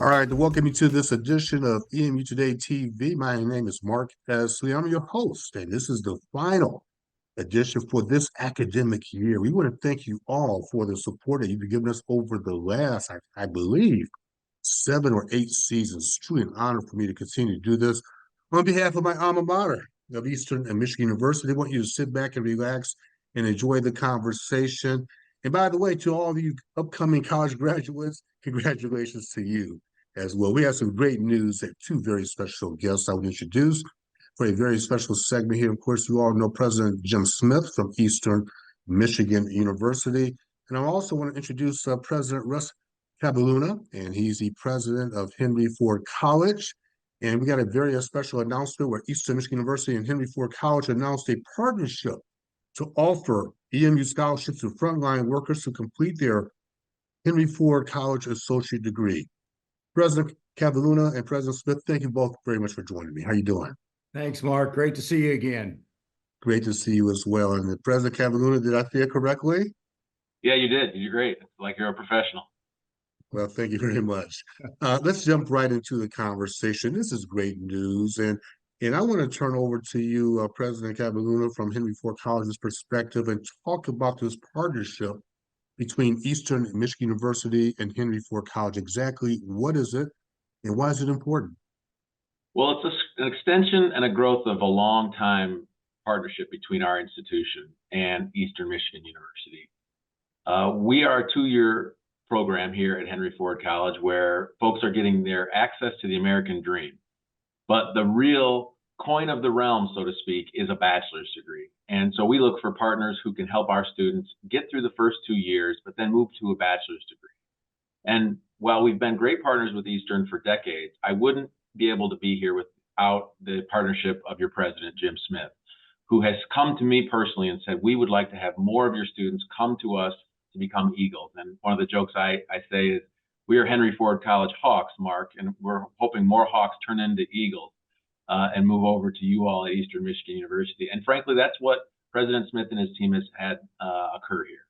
All right, welcome you to this edition of EMU Today TV. My name is Mark Esley. I'm your host, and this is the final edition for this academic year. We want to thank you all for the support that you've given us over the last, I believe, 7 or 8 seasons. It's truly an honor for me to continue to do this. On behalf of my alma mater of Eastern and Michigan University, I want you to sit back and relax and enjoy the conversation. And by the way, to all of you upcoming college graduates, congratulations to you as well. We have some great news and two very special guests I would introduce for a very special segment here. Of course, you all know President Jim Smith from Eastern Michigan University. And I also want to introduce President Russ Cabaluna, and he's the president of Henry Ford College. And we got a very special announcement where Eastern Michigan University and Henry Ford College announced a partnership to offer EMU scholarships to frontline workers to complete their Henry Ford College associate degree. President Cavaluna and President Smith, thank you both very much for joining me. How are you doing? Thanks, Mark. Great to see you again. Great to see you as well. And President Cavaluna, did I say it correctly? Yeah, you did. You're great. It's like you're a professional. Well, thank you very much. Let's jump right into the conversation. This is great news. And I want to turn over to you, President Cavaluna, from Henry Ford College's perspective and talk about this partnership between Eastern Michigan University and Henry Ford College. Exactly what is it and why is it important? Well, it's an extension and a growth of a long time partnership between our institution and Eastern Michigan University. We are a 2-year program here at Henry Ford College where folks are getting their access to the American dream. But the real coin of the realm, so to speak, is a bachelor's degree. And so we look for partners who can help our students get through the first 2 years, but then move to a bachelor's degree. And while we've been great partners with Eastern for decades, I wouldn't be able to be here without the partnership of your president, Jim Smith, who has come to me personally and said, we would like to have more of your students come to us to become Eagles. And one of the jokes I say is, we are Henry Ford College Hawks, Mark, and we're hoping more Hawks turn into Eagles and move over to you all at Eastern Michigan University. And frankly, that's what President Smith and his team has had occur here.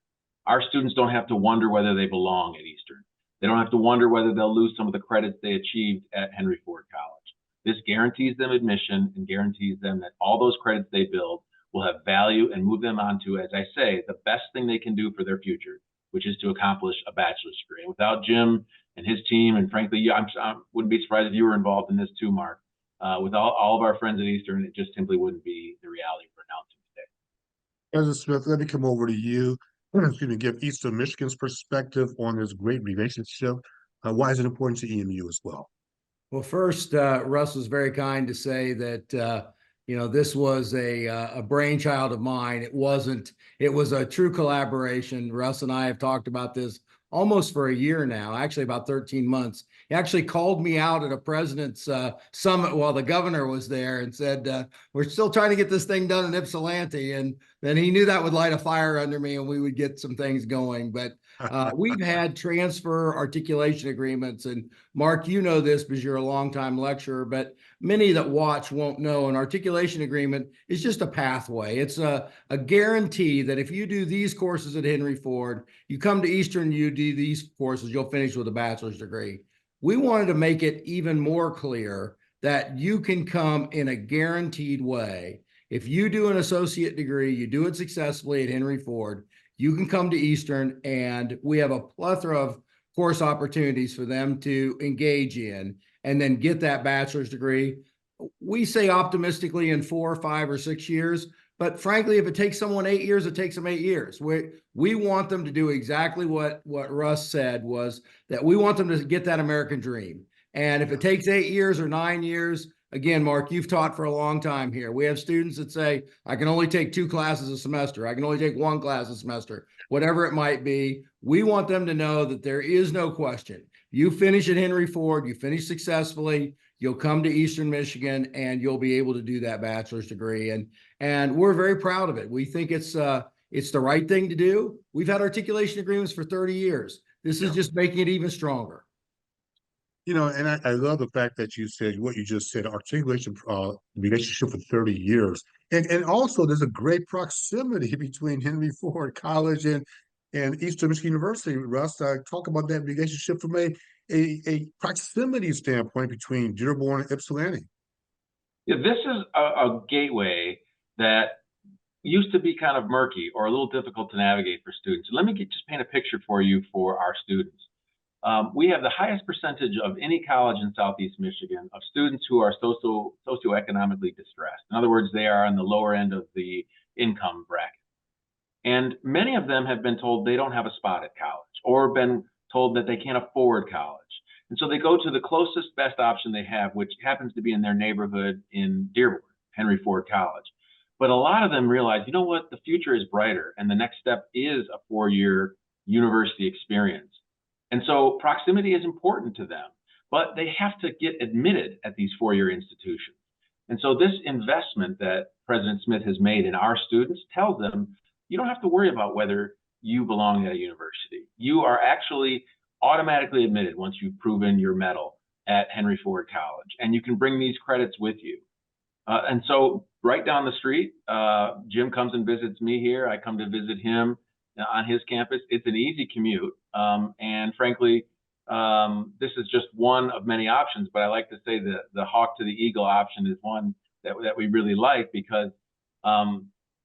Our students don't have to wonder whether they belong at Eastern. They don't have to wonder whether they'll lose some of the credits they achieved at Henry Ford College. This guarantees them admission and guarantees them that all those credits they build will have value and move them on to, as I say, the best thing they can do for their future, which is to accomplish a bachelor's degree. And without Jim and his team, and frankly, I wouldn't be surprised if you were involved in this too, Mark. With all of our friends at Eastern, it just simply wouldn't be the reality we're announcing today. President Smith, let me come over to you. Excuse me, give Eastern Michigan's perspective on this great relationship. Why is it important to EMU as well? Well, first, Russ was very kind to say that this was a brainchild of mine. It wasn't. It was a true collaboration. Russ and I have talked about this almost for a year now, actually about 13 months. He actually called me out at a president's summit while the governor was there and said, we're still trying to get this thing done in Ypsilanti. And then he knew that would light a fire under me and we would get some things going. But we've had transfer articulation agreements. And Mark, you know this because you're a longtime lecturer, but many that watch won't know an articulation agreement is just a pathway. It's a guarantee that if you do these courses at Henry Ford, you come to Eastern, you do these courses, you'll finish with a bachelor's degree. We wanted to make it even more clear that you can come in a guaranteed way. If you do an associate degree, you do it successfully at Henry Ford, you can come to Eastern, and we have a plethora of course opportunities for them to engage in and then get that bachelor's degree. We say optimistically in 4, 5, or 6 years, but frankly, if it takes someone 8 years, it takes them 8 years. We want them to do exactly what Russ said, was that we want them to get that American dream. And if it takes 8 years or 9 years, again, Mark, you've taught for a long time here. We have students that say, I can only take 2 classes a semester. I can only take 1 class a semester, whatever it might be. We want them to know that there is no question. You finish at Henry Ford, you finish successfully, you'll come to Eastern Michigan and you'll be able to do that bachelor's degree. And we're very proud of it. We think it's the right thing to do. We've had articulation agreements for 30 years. This is just making it even stronger. You know, and I love the fact that you said what you just said, articulation relationship for 30 years. And also there's a great proximity between Henry Ford College and Eastern Michigan University. Russ, talk about that relationship for me. a proximity standpoint between Dearborn and Ypsilanti. Yeah, this is a gateway that used to be kind of murky or a little difficult to navigate for students. Let me just paint a picture for you for our students. We have the highest percentage of any college in Southeast Michigan of students who are socioeconomically distressed. In other words, they are on the lower end of the income bracket. And many of them have been told they don't have a spot at college or been told that they can't afford college. And so they go to the closest, best option they have, which happens to be in their neighborhood in Dearborn, Henry Ford College. But a lot of them realize, you know what, the future is brighter, and the next step is a four-year university experience. And so proximity is important to them, but they have to get admitted at these four-year institutions. And so this investment that President Smith has made in our students tells them, you don't have to worry about whether you belong at a university. You are actually automatically admitted once you've proven your mettle at Henry Ford College, and you can bring these credits with you. And so right down the street, Jim comes and visits me here. I come to visit him on his campus. It's an easy commute. And frankly, this is just one of many options, but I like to say that the hawk to the eagle option is one that we really like, because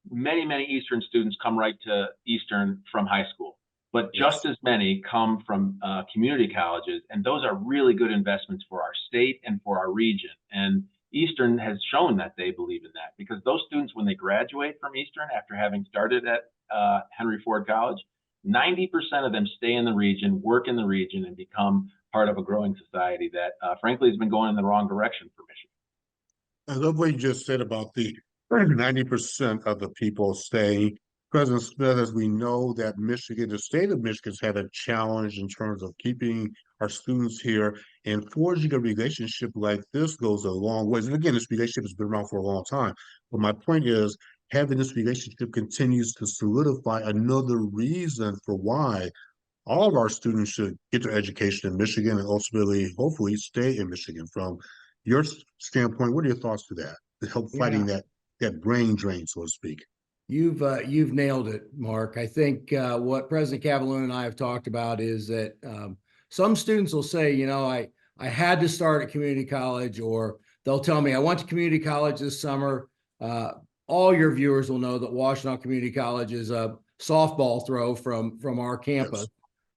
many Eastern students come right to Eastern from high school, but just as many come from community colleges, and those are really good investments for our state and for our region. And Eastern has shown that they believe in that, because those students, when they graduate from Eastern after having started at Henry Ford College, 90% of them stay in the region, work in the region, and become part of a growing society that frankly has been going in the wrong direction for Michigan. I love what you just said about the 90% of the people staying. President Smith, as we know that Michigan, the state of Michigan's had a challenge in terms of keeping our students here, and forging a relationship like this goes a long ways. And again, this relationship has been around for a long time. But my point is, having this relationship continues to solidify another reason for why all of our students should get their education in Michigan and ultimately, hopefully, stay in Michigan. From your standpoint, what are your thoughts to that, to help fighting that brain drain, so to speak? You've nailed it, Mark. I think what President Cavallone and I have talked about is that some students will say, you know, I had to start at community college, or they'll tell me I went to community college this summer. All your viewers will know that Washtenaw Community College is a softball throw from our campus.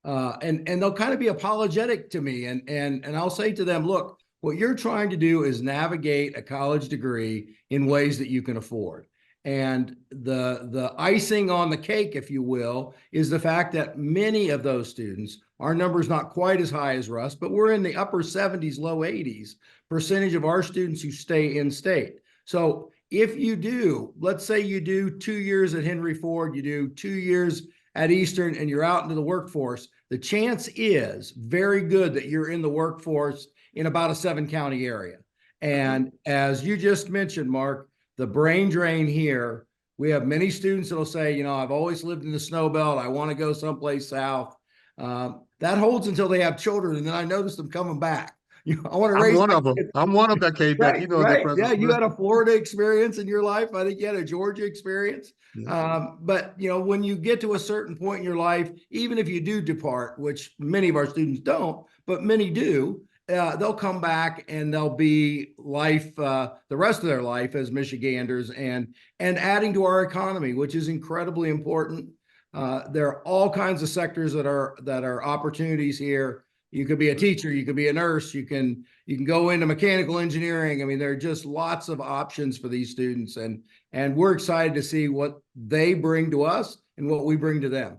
And they'll kind of be apologetic to me, and I'll say to them, look, what you're trying to do is navigate a college degree in ways that you can afford. And the icing on the cake, if you will, is the fact that many of those students, our number's not quite as high as Russ, but we're in the upper 70s, low 80s percentage of our students who stay in state. So if you do, let's say you do 2 years at Henry Ford, you do 2 years at Eastern, and you're out into the workforce, the chance is very good that you're in the workforce in about a 7-county area. And as you just mentioned, Mark, the brain drain here, we have many students that'll say, you know, I've always lived in the snow belt, I want to go someplace south. That holds until they have children, and then I notice them coming back. You know, I want to raise. I'm one of them. I'm one of that, K-Beck. Right, you know right. that, President Yeah, you Smith. had a Florida experience in your life. I think you had a Georgia experience. But you know, when you get to a certain point in your life, even if you do depart, which many of our students don't, but many do, they'll come back and they'll be the rest of their life as Michiganders, and adding to our economy, which is incredibly important. There are all kinds of sectors that are opportunities here. You could be a teacher, you could be a nurse, you can go into mechanical engineering. I mean, there are just lots of options for these students, and we're excited to see what they bring to us and what we bring to them.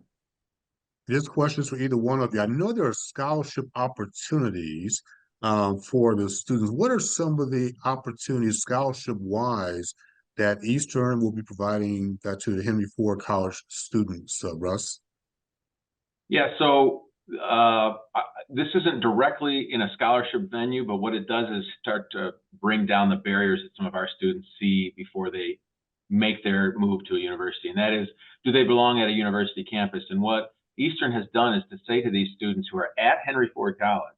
This question is for either one of you. I know there are scholarship opportunities for the students. What are some of the opportunities, scholarship-wise, that Eastern will be providing to the Henry Ford College students, Russ? Yeah, so this isn't directly in a scholarship venue, but what it does is start to bring down the barriers that some of our students see before they make their move to a university. And that is, do they belong at a university campus? And what Eastern has done is to say to these students who are at Henry Ford College,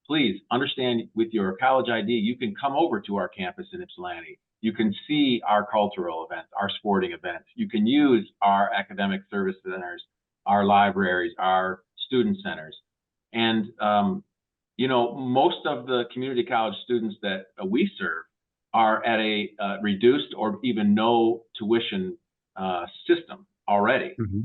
please understand, with your college ID, you can come over to our campus in Ypsilanti. You can see our cultural events, our sporting events. You can use our academic service centers, our libraries, our student centers. And you know, most of the community college students that we serve are at a reduced or even no tuition system already. Mhm.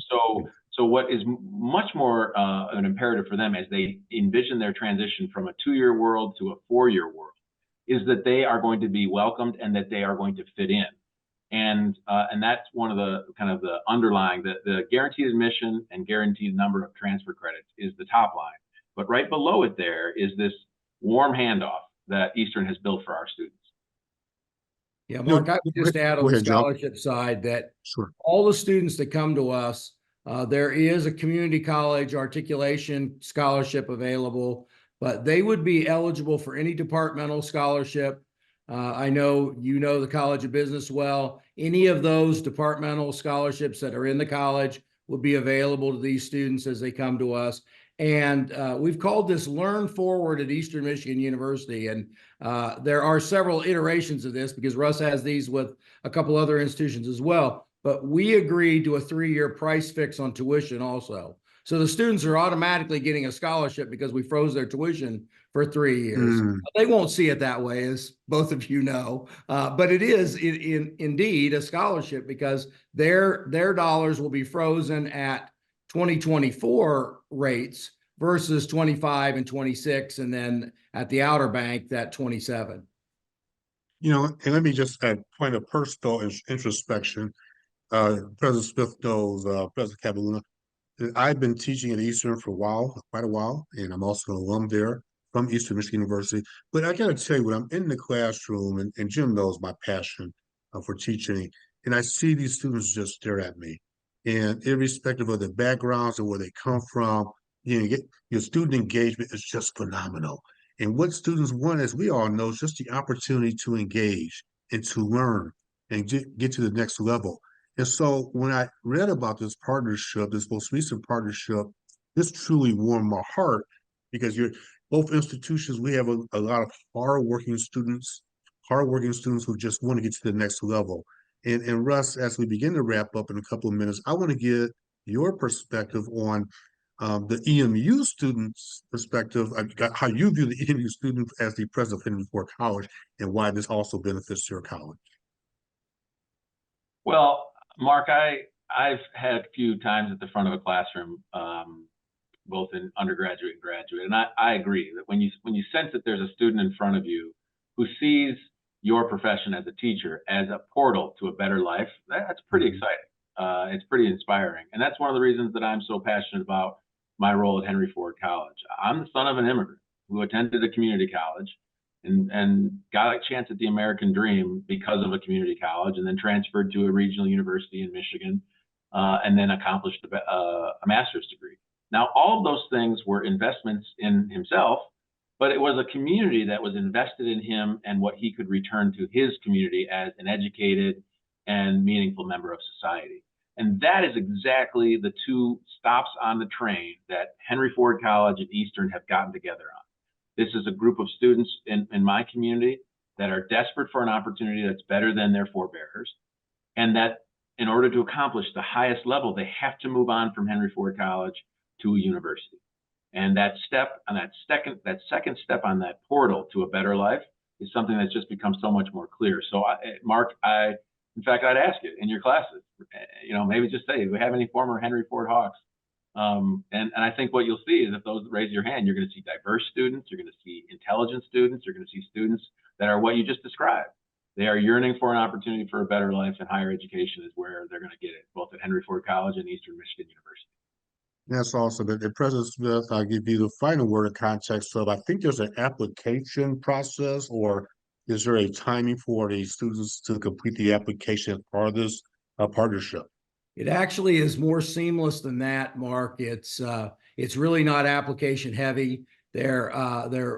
So what is much more an imperative for them as they envision their transition from a 2-year world to a 4-year world is that they are going to be welcomed and that they are going to fit in. And that's one of the kind of the underlying, the guaranteed admission and guaranteed number of transfer credits is the top line. But right below it there is this warm handoff that Eastern has built for our students. Yeah, Mark, I would just add on Go the ahead, Joe. scholarship side that Sure. all the students that come to us, there is a community college articulation scholarship available, but they would be eligible for any departmental scholarship. I know you know the College of Business well. Any of those departmental scholarships that are in the college will be available to these students as they come to us. And we've called this Learn Forward at Eastern Michigan University. And there are several iterations of this because Russ has these with a couple other institutions as well. But we agreed to a 3-year price fix on tuition also. So the students are automatically getting a scholarship because we froze their tuition for 3 years. Mm. They won't see it that way, as both of you know, but it is indeed a scholarship because their dollars will be frozen at 2024 rates versus 25 and 26, and then at the Outer Bank, that 27. You know, and let me just point of personal introspection. President Smith knows President Cabaluna. I've been teaching at Eastern for quite a while, and I'm also an alum there from Eastern Michigan University. But I got to tell you, when I'm in the classroom, and Jim knows my passion for teaching, and I see these students just stare at me, and irrespective of their backgrounds or where they come from, your student engagement is just phenomenal. And what students want, as we all know, is just the opportunity to engage and to learn and get to the next level. And so when I read about this partnership, this most recent partnership, this truly warmed my heart because you're both institutions, we have a lot of hardworking students who just want to get to the next level. And Russ, as we begin to wrap up in a couple of minutes, I want to get your perspective on the EMU students' perspective, how you view the EMU student as the president of Henry Ford College and why this also benefits your college. Well, Mark, I've had a few times at the front of a classroom, both in undergraduate and graduate, and I agree that when you sense that there's a student in front of you who sees your profession as a teacher as a portal to a better life, that's pretty exciting. It's pretty inspiring, and that's one of the reasons that I'm so passionate about my role at Henry Ford College. I'm the son of an immigrant who attended a community college and got a chance at the American dream because of a community college, and then transferred to a regional university in Michigan, and then accomplished a master's degree. Now, all of those things were investments in himself, but it was a community that was invested in him and what he could return to his community as an educated and meaningful member of society. And that is exactly the two stops on the train that Henry Ford College and Eastern have gotten together on. This is a group of students in my community that are desperate for an opportunity that's better than their forebears, and that in order to accomplish the highest level, they have to move on from Henry Ford College to a university. And that step on that second step on that portal to a better life is something that's just become so much more clear. So, Mark, in fact, I'd ask you in your classes, maybe just say, do we have any former Henry Ford Hawks? And I think what you'll see is if those raise your hand, you're going to see diverse students, you're going to see intelligent students, you're going to see students that are what you just described. They are yearning for an opportunity for a better life, and higher education is where they're going to get it, both at Henry Ford College and Eastern Michigan University. That's awesome. And President Smith, I'll give you the final word of context of, I think there's an application process, or is there a timing for the students to complete the application as part of this partnership? It actually is more seamless than that, Mark. It's really not application heavy. There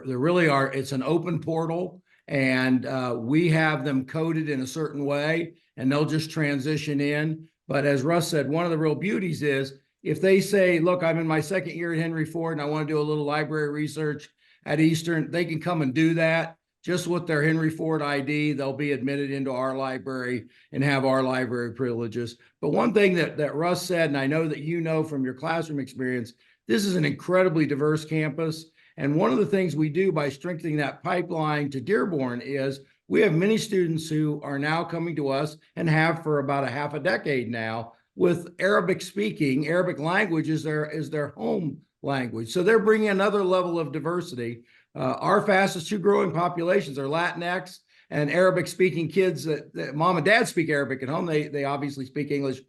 really are. It's an open portal, and we have them coded in a certain way, and they'll just transition in. But as Russ said, one of the real beauties is if they say, look, I'm in my second year at Henry Ford and I want to do a little library research at Eastern, they can come and do that. Just with their Henry Ford ID, they'll be admitted into our library and have our library privileges. But one thing that Russ said, and I know that you know from your classroom experience, this is an incredibly diverse campus. And one of the things we do by strengthening that pipeline to Dearborn is we have many students who are now coming to us and have for about a half a decade now with Arabic speaking. Arabic language is their home language. So they're bringing another level of diversity. Our fastest two growing populations are Latinx and Arabic speaking kids that mom and dad speak Arabic at home. They obviously speak English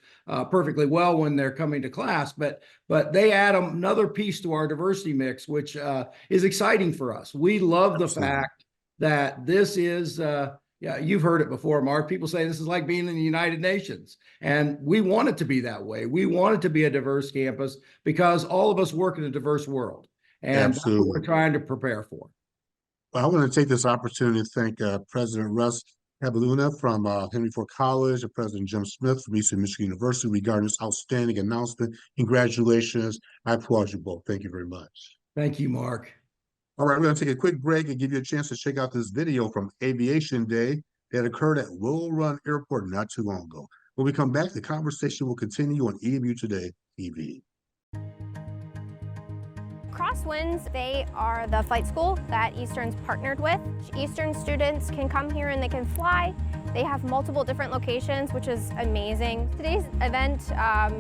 perfectly well when they're coming to class, but they add another piece to our diversity mix, which is exciting for us. We love the fact that this is, yeah, you've heard it before, Mark. People say this is like being in the United Nations, and we want it to be that way. We want it to be a diverse campus because all of us work in a diverse world, and that's what we're trying to prepare for. Well, I want to take this opportunity to thank President Russ Cabaluna from Henry Ford College and President Jim Smith from Eastern Michigan University regarding this outstanding announcement. Congratulations. I applaud you both. Thank you very much. Thank you, Mark. All right, we're going to take a quick break and give you a chance to check out this video from Aviation Day that occurred at Willow Run Airport not too long ago. When we come back, the conversation will continue on EMU Today TV. Crosswinds, they are the flight school that Eastern's partnered with. Eastern students can come here and they can fly. They have multiple different locations, which is amazing. Today's event,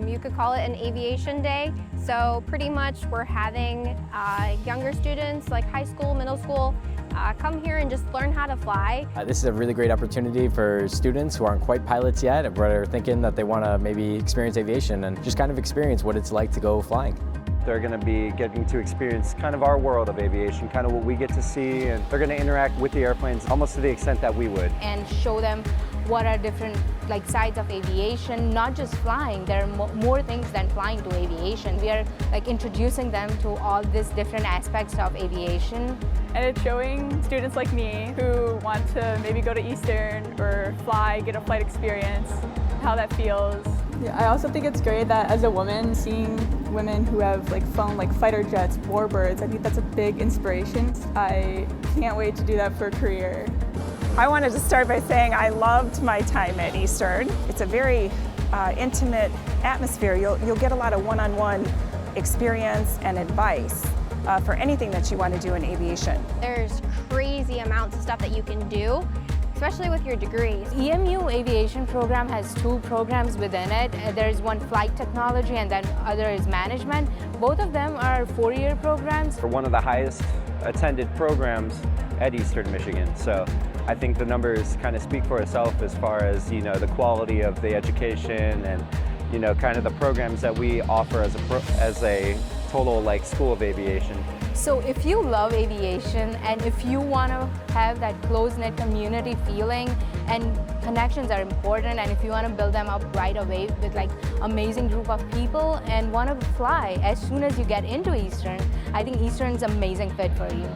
you could call it an aviation day. So pretty much we're having younger students like high school, middle school, come here and just learn how to fly. This is a really great opportunity for students who aren't quite pilots yet, but are thinking that they want to maybe experience aviation and just kind of experience what it's like to go flying. They're going to be getting to experience kind of our world of aviation, kind of what we get to see, and they're going to interact with the airplanes almost to the extent that we would. And show them what are different sides of aviation, not just flying. There are more things than flying to aviation. We are introducing them to all these different aspects of aviation. And it's showing students like me who want to maybe go to Eastern or fly, get a flight experience, how that feels. Yeah, I also think it's great that as a woman, seeing women who have flown fighter jets, warbirds, I think that's a big inspiration. I can't wait to do that for a career. I wanted to start by saying I loved my time at Eastern. It's a very intimate atmosphere. You'll get a lot of one-on-one experience and advice for anything that you want to do in aviation. There's crazy amounts of stuff that you can do, especially with your degrees. EMU Aviation program has two programs within it. There's one flight technology and then other is management. Both of them are four-year programs. For one of the highest attended programs at Eastern Michigan. So I think the numbers kind of speak for itself as far as, the quality of the education and, kind of the programs that we offer as a total school of aviation. So if you love aviation and if you want to have that close-knit community feeling, and connections are important, and if you want to build them up right away with amazing group of people and want to fly as soon as you get into Eastern, I think Eastern's an amazing fit for you.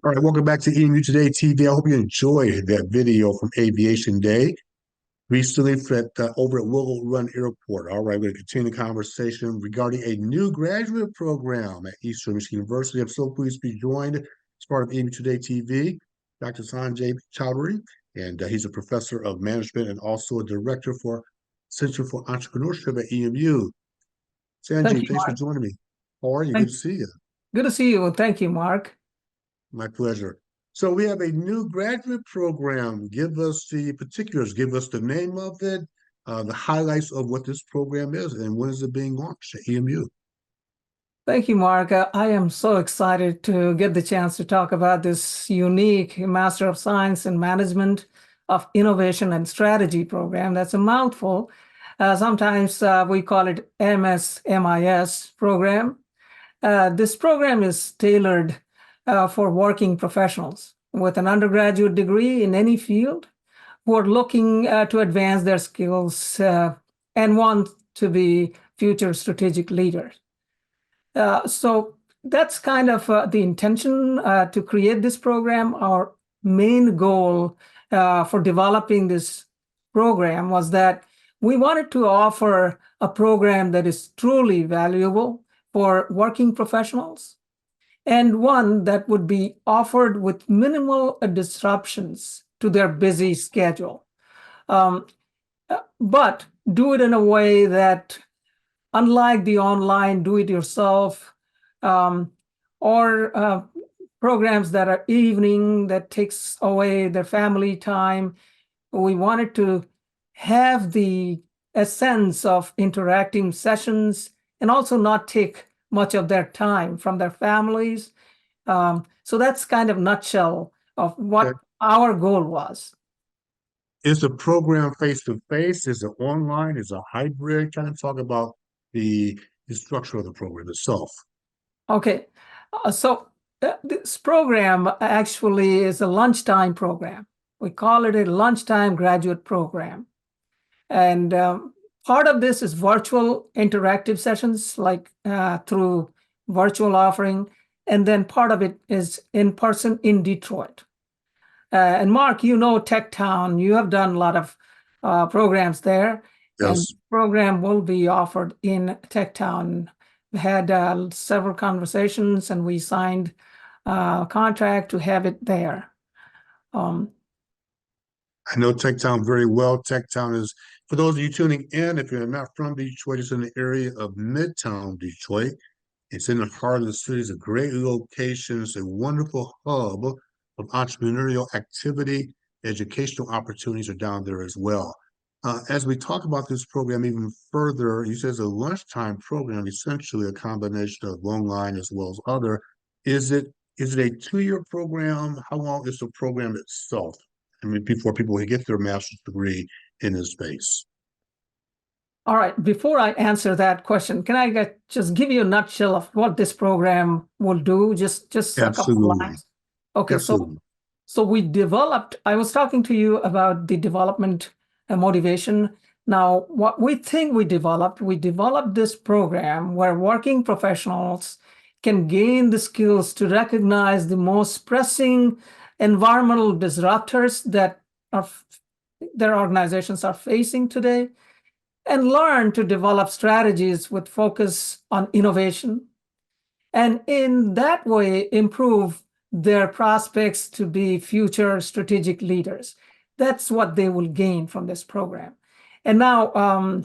All right, welcome back to EMU Today TV. I hope you enjoyed that video from Aviation Day recently over at Willow Run Airport. All right, we're going to continue the conversation regarding a new graduate program at Eastern Michigan University. I'm so pleased to be joined as part of EMU Today TV, Dr. Sanjay Chowdhury, and he's a professor of management and also a director for Center for Entrepreneurship at EMU. Sanjay, thanks for joining me. How are you? Good to see you. Good to see you. Thank you, Mark. My pleasure. So we have a new graduate program. Give us the particulars. Give us the name of it, the highlights of what this program is, and when is it being launched at EMU? Thank you, Mark. I am so excited to get the chance to talk about this unique Master of Science in Management of Innovation and Strategy program. That's a mouthful. Sometimes we call it MSMIS program. This program is tailored for working professionals with an undergraduate degree in any field who are looking to advance their skills and want to be future strategic leaders. So that's kind of the intention to create this program. Our main goal for developing this program was that we wanted to offer a program that is truly valuable for working professionals, and one that would be offered with minimal disruptions to their busy schedule. but do it in a way that, unlike the online do-it-yourself or programs that are evening that takes away their family time, we wanted to have the essence of interacting sessions and also not take much of their time from their families. So that's kind of nutshell of what Okay. our goal was. Is the program face-to-face? Is it online? Is it hybrid? Kind of talk about the structure of the program itself. Okay, so this program actually is a lunchtime program. We call it a lunchtime graduate program. And part of this is virtual interactive sessions, like through virtual offering. And then part of it is in person in Detroit. And Mark, you know Tech Town, you have done a lot of programs there. Yes. And the program will be offered in Tech Town. We had several conversations and we signed a contract to have it there. I know Tech Town very well. Tech Town is, for those of you tuning in, if you're not from Detroit, it's in the area of Midtown Detroit. It's in the heart of the city. It's a great location. It's a wonderful hub of entrepreneurial activity. Educational opportunities are down there as well. As we talk about this program even further, you said it's a lunchtime program, essentially a combination of online as well as other. Is it a 2-year program? How long is the program itself? I mean, before people get their master's degree in this space. All right, before I answer that question, can I just give you a nutshell of what this program will do? Just a couple of lines. Okay, Absolutely. so we developed, I was talking to you about the development and motivation. Now, what we think we developed this program where working professionals can gain the skills to recognize the most pressing environmental disruptors that their organizations are facing today, and learn to develop strategies with focus on innovation, and in that way improve their prospects to be future strategic leaders. That's what they will gain from this program. And now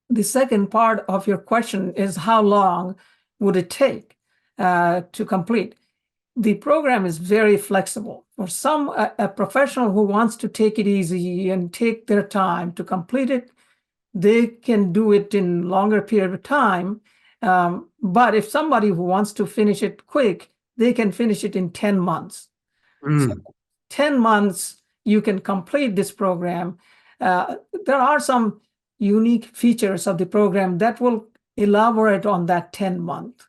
the second part of your question is how long would it take to complete? The program is very flexible. For some, a professional who wants to take it easy and take their time to complete it, they can do it in longer period of time. But if somebody who wants to finish it quick, they can finish it in 10 months. So 10 months, you can complete this program. There are some unique features of the program that will elaborate on that 10-month.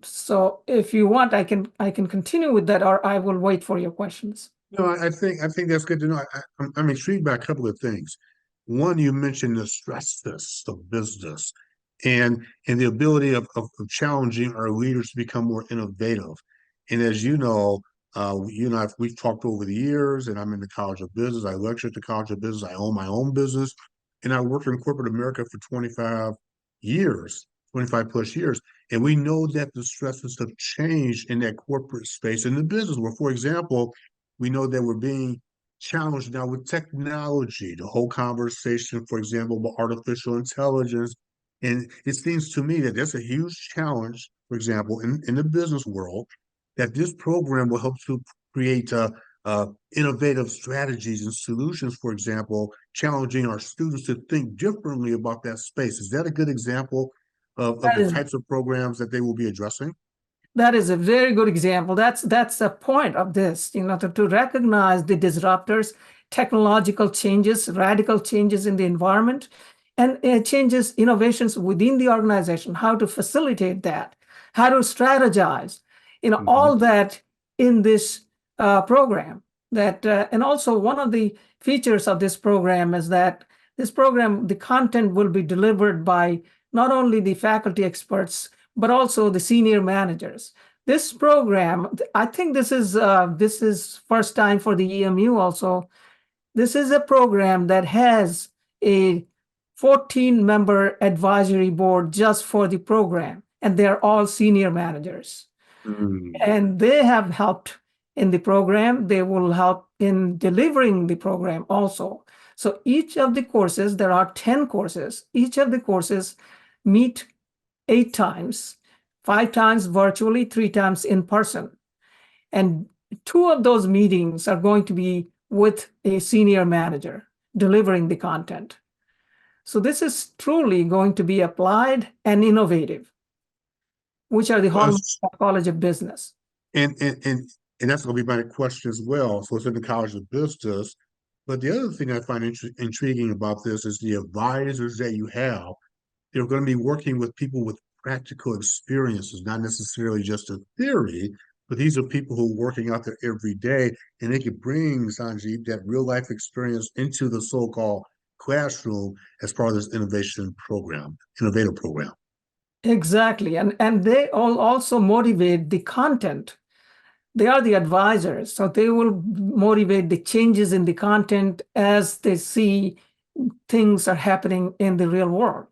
So if you want, I can continue with that, or I will wait for your questions. No, I think that's good to know. I'm intrigued by a couple of things. One, you mentioned the stress test of business and the ability of challenging our leaders to become more innovative. And as you know, we've talked over the years, and I'm in the College of Business. I lecture at the College of Business. I own my own business, and I worked in corporate America for 25 plus years. And we know that the stresses have changed in that corporate space in the business world. For example, we know that we're being challenged now with technology, the whole conversation, for example, about artificial intelligence. And it seems to me that that's a huge challenge, for example, in the business world, that this program will help to create innovative strategies and solutions, for example, challenging our students to think differently about that space. Is that a good example of the types of programs that they will be addressing? That is a very good example. That's the point of this, to recognize the disruptors, technological changes, radical changes in the environment, and changes, innovations within the organization, how to facilitate that, how to strategize, all that in this program. And also one of the features of this program is that this program, the content will be delivered by not only the faculty experts, but also the senior managers. This program, I think this is first time for the EMU also. This is a program that has a 14-member advisory board just for the program, and they're all senior managers. And they have helped in the program. They will help in delivering the program also. So each of the courses, there are 10 courses. Each of the courses meet 8 times, 5 times virtually, 3 times in person. And 2 of those meetings are going to be with a senior manager delivering the content. So this is truly going to be applied and innovative, which are the hallmarks of College of Business. And that's going to be my question as well. So it's in the College of Business. But the other thing I find intriguing about this is the advisors that you have. They're going to be working with people with practical experiences, not necessarily just a theory, but these are people who are working out there every day, and they can bring, Sanjeev, that real life experience into the so-called classroom as part of this innovative program. Exactly. And they all also motivate the content. They are the advisors, so they will motivate the changes in the content as they see things are happening in the real world.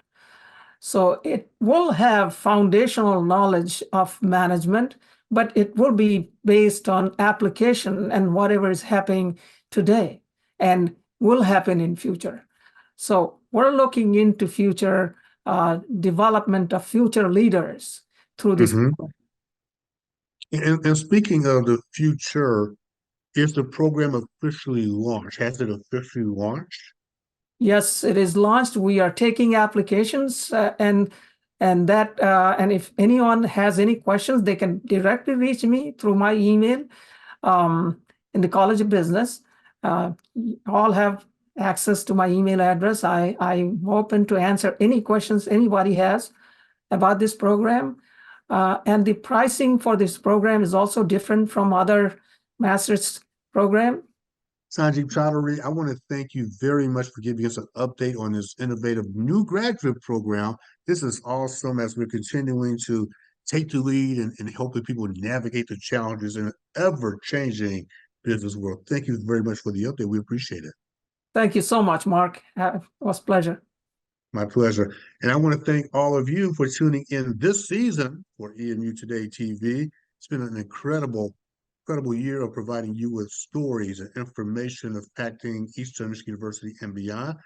So it will have foundational knowledge of management, but it will be based on application and whatever is happening today and will happen in future. So we're looking into future development of future leaders through this program. And speaking of the future, is the program officially launched? Has it officially launched? Yes, it is launched. We are taking applications, and if anyone has any questions, they can directly reach me through my email in the College of Business. All have access to my email address. I'm open to answer any questions anybody has about this program. And the pricing for this program is also different from other master's program. Sanjeev Chaudhary, I want to thank you very much for giving us an update on this innovative new graduate program. This is awesome as we're continuing to take the lead and helping people navigate the challenges in an ever-changing business world. Thank you very much for the update. We appreciate it. Thank you so much, Mark. It was a pleasure. My pleasure. And I want to thank all of you for tuning in this season for EMU Today TV. It's been an incredible year of providing you with stories and information impacting Eastern Michigan University and beyond.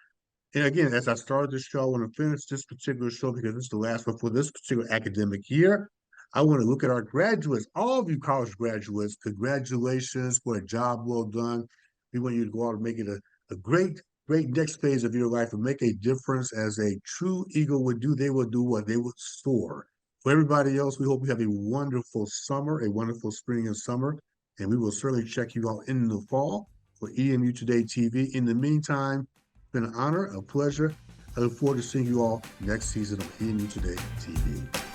And again, as I started this show, I want to finish this particular show because it's the last one for this particular academic year. I want to look at our graduates, all of you college graduates. Congratulations for a job well done. We want you to go out and make it a great next phase of your life and make a difference as a true eagle would do. They will do what they would soar. For everybody else, we hope you have a wonderful summer, a wonderful spring and summer, and we will certainly check you out in the fall for EMU Today TV. In the meantime, it's been an honor, a pleasure. I look forward to seeing you all next season of EMU Today TV.